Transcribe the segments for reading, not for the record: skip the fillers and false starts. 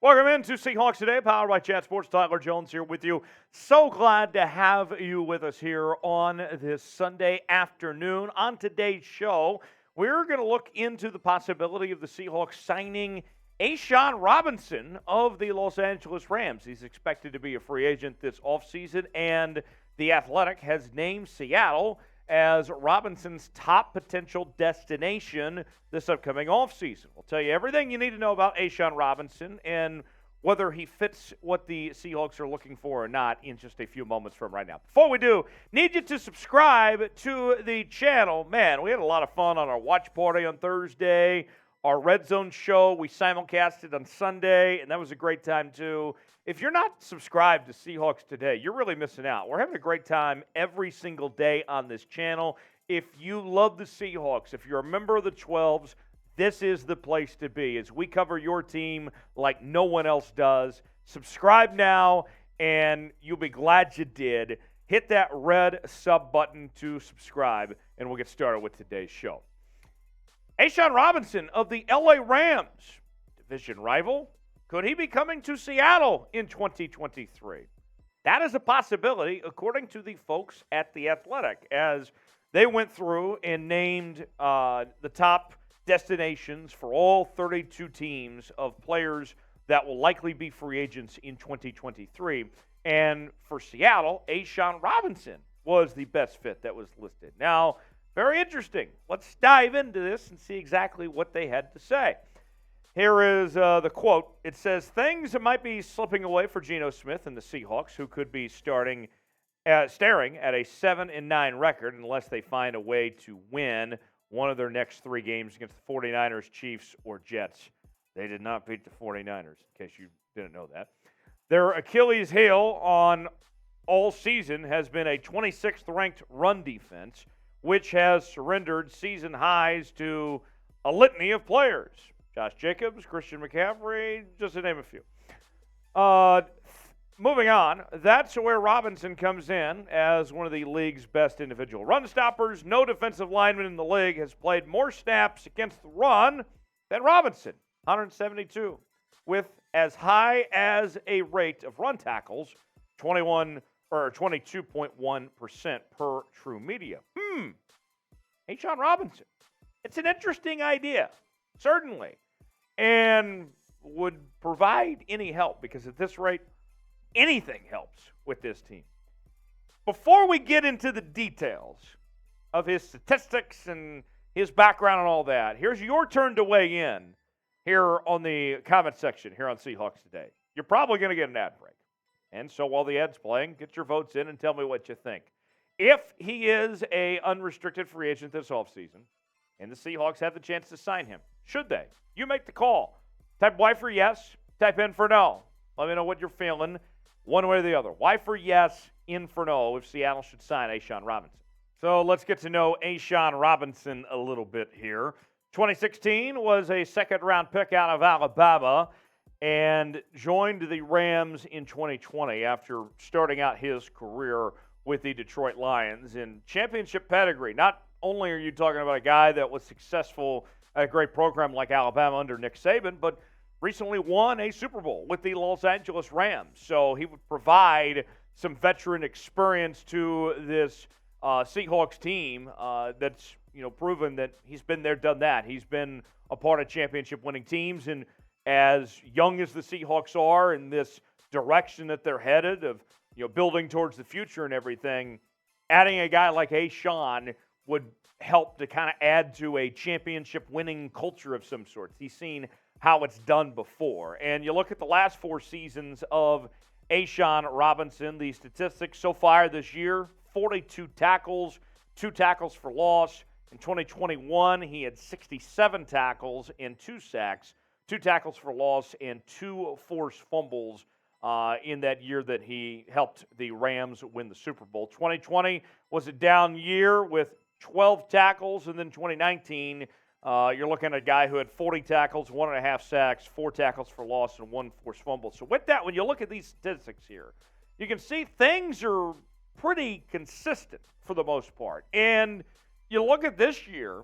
Welcome into Seahawks Today, powered by Chat Sports. Tyler Jones here with you. So glad to have you with us here on this Sunday afternoon. On today's show, we're going to look into the possibility of the Seahawks signing A'Shawn Robinson of the Los Angeles Rams. He's expected to be a free agent this offseason, and The Athletic has named Seattle as Robinson's top potential destination this upcoming offseason. We'll tell you everything you need to know about A'Shawn Robinson and whether he fits what the Seahawks are looking for or not in just a few moments from right now. Before we do, need you to subscribe to the channel. Man, we had a lot of fun on our watch party on Thursday, our Red Zone show. We simulcasted on Sunday, and that was a great time too. If you're not subscribed to Seahawks Today, you're really missing out. We're having a great time every single day on this channel. If you love the Seahawks, if you're a member of the 12s, this is the place to be as we cover your team like no one else does. Subscribe now, and you'll be glad you did. Hit that red sub button to subscribe, and we'll get started with today's show. A'Shawn Robinson of the LA Rams, division rival. Could he be coming to Seattle in 2023? That is a possibility, according to the folks at The Athletic, as they went through and named the top destinations for all 32 teams of players that will likely be free agents in 2023. And for Seattle, A'Shawn Robinson was the best fit that was listed. Now, very interesting. Let's dive into this and see exactly what they had to say. Here is the quote. It says, things might be slipping away for Geno Smith and the Seahawks, who could be staring at a 7-9 record unless they find a way to win one of their next three games against the 49ers, Chiefs, or Jets. They did not beat the 49ers, in case you didn't know that. Their Achilles heel on all season has been a 26th ranked run defense, which has surrendered season highs to a litany of players. Josh Jacobs, Christian McCaffrey, just to name a few. Moving on, that's where Robinson comes in as one of the league's best individual run stoppers. No defensive lineman in the league has played more snaps against the run than Robinson, 172, with as high as a rate of run tackles, 22.1% per True Media. A'Shawn Robinson. It's an interesting idea, certainly, and would provide any help because at this rate, anything helps with this team. Before we get into the details of his statistics and his background and all that, here's your turn to weigh in here on the comment section here on Seahawks Today. You're probably going to get an ad break. And so while the ad's playing, get your votes in and tell me what you think. If he is a unrestricted free agent this offseason and the Seahawks have the chance to sign him, should they? You make the call. Type Y for yes, type in for no. Let me know what you're feeling one way or the other. Y for yes, in for no if Seattle should sign A'Shawn Robinson. So let's get to know A'Shawn Robinson a little bit here. 2016 was a second-round pick out of Alabama and joined the Rams in 2020 after starting out his career with the Detroit Lions in championship pedigree. Not only are you talking about a guy that was successful at a great program like Alabama under Nick Saban, but recently won a Super Bowl with the Los Angeles Rams. So he would provide some veteran experience to this Seahawks team that's proven that he's been there, done that. He's been a part of championship-winning teams, and as young as the Seahawks are in this direction that they're headed of building towards the future and everything, adding a guy like A'Shawn would help to kind of add to a championship-winning culture of some sorts. He's seen how it's done before. And you look at the last four seasons of A'Shawn Robinson, the statistics so far this year, 42 tackles, 2 tackles for loss. In 2021, he had 67 tackles and 2 sacks, 2 tackles for loss, and 2 forced fumbles in that year that he helped the Rams win the Super Bowl. 2020 was a down year with 12 tackles, and then 2019, you're looking at a guy who had 40 tackles, 1.5 sacks, 4 tackles for loss, and 1 forced fumble. So with that, when you look at these statistics here, you can see things are pretty consistent for the most part. And you look at this year,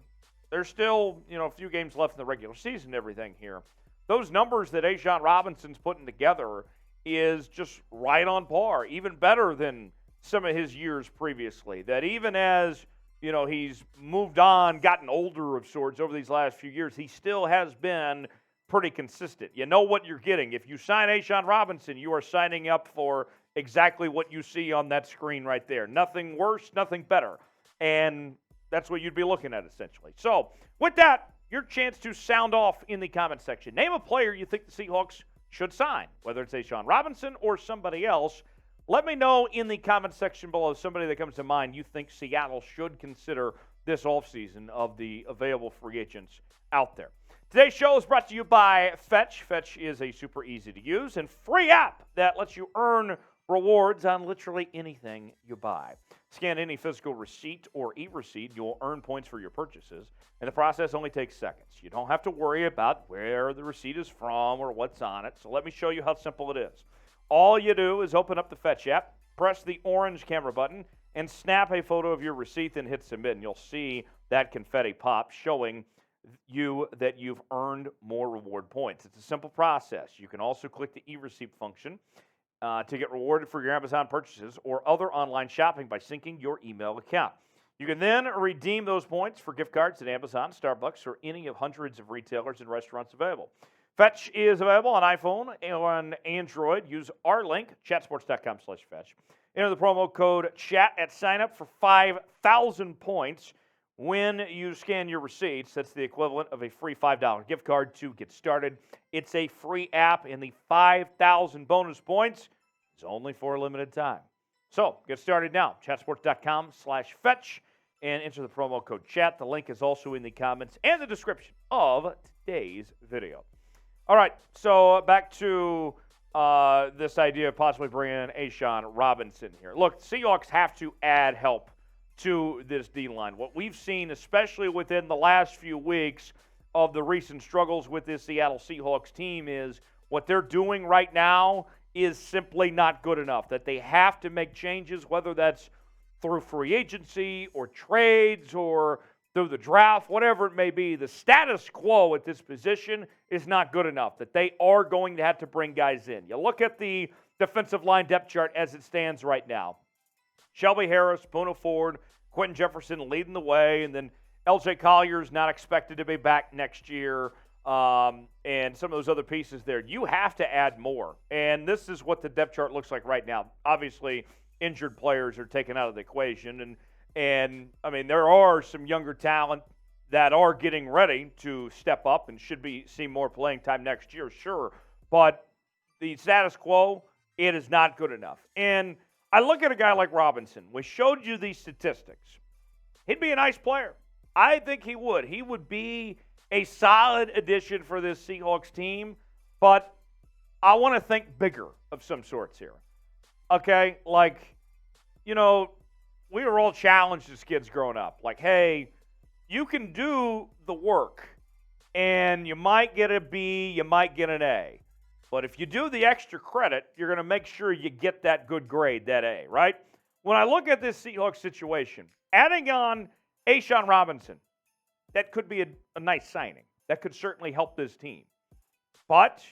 there's still, a few games left in the regular season and everything here. those numbers that A'Shawn Robinson's putting together is just right on par, even better than some of his years previously. That even as, he's moved on, gotten older of sorts over these last few years, he still has been pretty consistent. You know what you're getting. If you sign A'Shawn Robinson, you are signing up for exactly what you see on that screen right there. Nothing worse, nothing better. And that's what you'd be looking at, essentially. So, with that, your chance to sound off in the comment section. Name a player you think the Seahawks should sign, whether it's A'Shawn Robinson or somebody else. Let me know in the comment section below somebody that comes to mind you think Seattle should consider this offseason of the available free agents out there. Today's show is brought to you by Fetch. Fetch is a super easy to use and free app that lets you earn rewards on literally anything you buy. Scan any physical receipt or e-receipt, you'll earn points for your purchases, and the process only takes seconds. You don't have to worry about where the receipt is from or what's on it, so let me show you how simple it is. All you do is open up the Fetch app, press the orange camera button, and snap a photo of your receipt and hit submit, and you'll see that confetti pop showing you that you've earned more reward points. It's a simple process. You can also click the e-receipt function to get rewarded for your Amazon purchases or other online shopping by syncing your email account. You can then redeem those points for gift cards at Amazon, Starbucks, or any of hundreds of retailers and restaurants available. Fetch is available on iPhone and on Android. Use our link, chatsports.com/Fetch. Enter the promo code CHAT at sign-up for 5,000 points when you scan your receipts. That's the equivalent of a free $5 gift card to get started. It's a free app, and the 5,000 bonus points is only for a limited time. So get started now, chatsports.com/Fetch, and enter the promo code CHAT. The link is also in the comments and the description of today's video. All right, so back to this idea of possibly bringing in A'Shawn Robinson here. Look, Seahawks have to add help to this D-line. What we've seen, especially within the last few weeks of the recent struggles with this Seattle Seahawks team, is what they're doing right now is simply not good enough. That they have to make changes, whether that's through free agency or trades or through the draft, whatever it may be. The status quo at this position is not good enough, that they are going to have to bring guys in. You look at the defensive line depth chart as it stands right now. Shelby Harris, Poona Ford, Quentin Jefferson leading the way, and then L.J. Collier's not expected to be back next year, and some of those other pieces there. You have to add more, and this is what the depth chart looks like right now. Obviously, injured players are taken out of the equation, and I mean, there are some younger talent that are getting ready to step up and should see more playing time next year, sure, but the status quo, it is not good enough. And I look at a guy like Robinson. We showed you these statistics. He'd be a nice player. I think he would. He would be a solid addition for this Seahawks team, but I want to think bigger of some sorts here. Okay? Like, we were all challenged as kids growing up. Like, hey, you can do the work, and you might get a B, you might get an A. But if you do the extra credit, you're going to make sure you get that good grade, that A, right? When I look at this Seahawks situation, adding on A'Shawn Robinson, that could be a nice signing. That could certainly help this team. But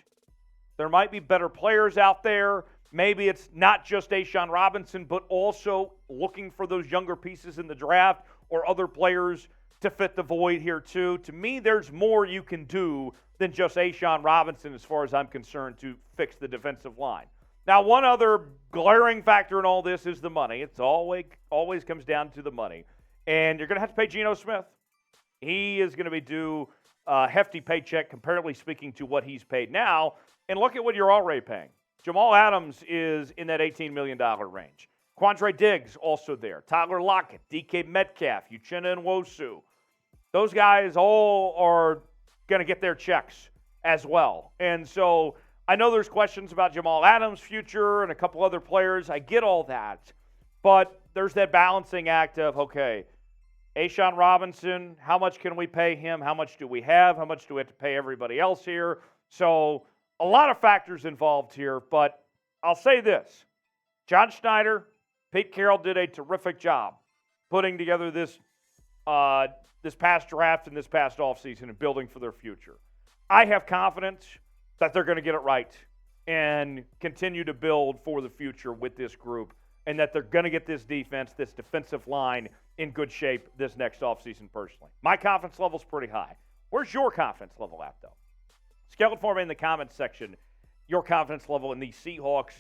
there might be better players out there. Maybe it's not just A'Shawn Robinson, but also looking for those younger pieces in the draft or other players to fit the void here too. To me, there's more you can do than just A'Shawn Robinson as far as I'm concerned to fix the defensive line. Now, one other glaring factor in all this is the money. It's always comes down to the money. And you're going to have to pay Geno Smith. He is going to be due a hefty paycheck, comparatively speaking, to what he's paid now. And look at what you're already paying. Jamal Adams is in that $18 million range. Quandre Diggs also there. Tyler Lockett, DK Metcalf, Uchenna Nwosu. Those guys all are going to get their checks as well. And so I know there's questions about Jamal Adams' future and a couple other players. I get all that. But there's that balancing act of, okay, A'Shawn Robinson, how much can we pay him? How much do we have? How much do we have to pay everybody else here? So a lot of factors involved here, but I'll say this. John Schneider, Pete Carroll did a terrific job putting together this past draft and this past offseason and building for their future. I have confidence that they're going to get it right and continue to build for the future with this group, and that they're going to get this defense, this defensive line, in good shape this next offseason personally. My confidence level's pretty high. Where's your confidence level at, though? Scale it for me in the comments section, your confidence level in the Seahawks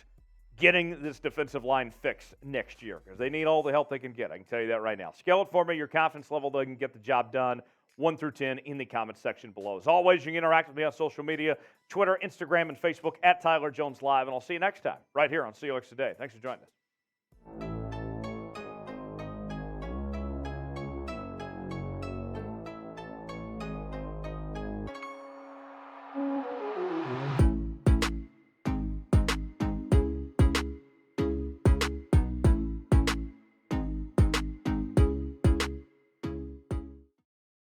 getting this defensive line fixed next year, because they need all the help they can get. I can tell you that right now. Scale it for me, your confidence level they can get the job done, 1 through 10 in the comments section below. As always, you can interact with me on social media, Twitter, Instagram, and Facebook at Tyler Jones Live, and I'll see you next time right here on Seahawks Today. Thanks for joining us.